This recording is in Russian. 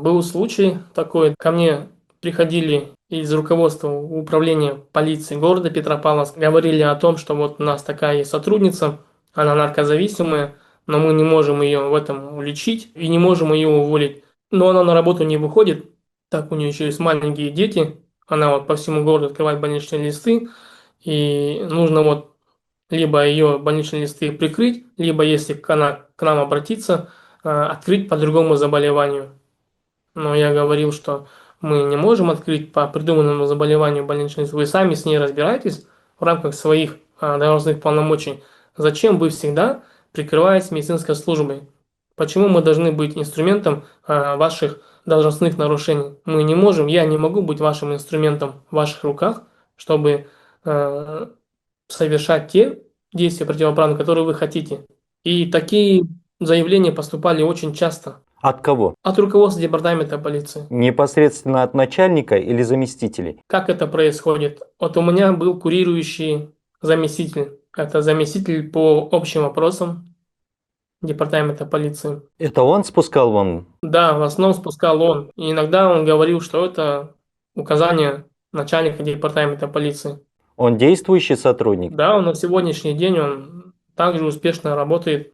Был случай такой, ко мне приходили из руководства управления полиции города Петропавловск, говорили о том, что вот у нас такая есть сотрудница, она наркозависимая, но мы не можем ее в этом уличить и не можем ее уволить. Но она на работу не выходит, так у нее еще есть маленькие дети, она вот по всему городу открывает больничные листы, и нужно вот либо ее больничные листы прикрыть, либо если она к нам обратится, открыть по другому заболеванию. Но я говорил, что мы не можем открыть по придуманному заболеванию больничный лист. Вы сами с ней разбирайтесь в рамках своих должностных полномочий. Зачем вы всегда прикрываетесь медицинской службой? Почему мы должны быть инструментом ваших должностных нарушений? Мы не можем, я не могу быть вашим инструментом в ваших руках, чтобы э, совершать те действия противоправные, которые вы хотите. И такие заявления поступали очень часто. От кого? От руководства департамента полиции. Непосредственно от начальника или заместителей? Как это происходит? Вот у меня был курирующий заместитель. Это заместитель по общим вопросам департамента полиции. Это он спускал вам? Да, в основном спускал он. И иногда он говорил, что это указание начальника департамента полиции. Он действующий сотрудник? Да, он на сегодняшний день он также успешно работает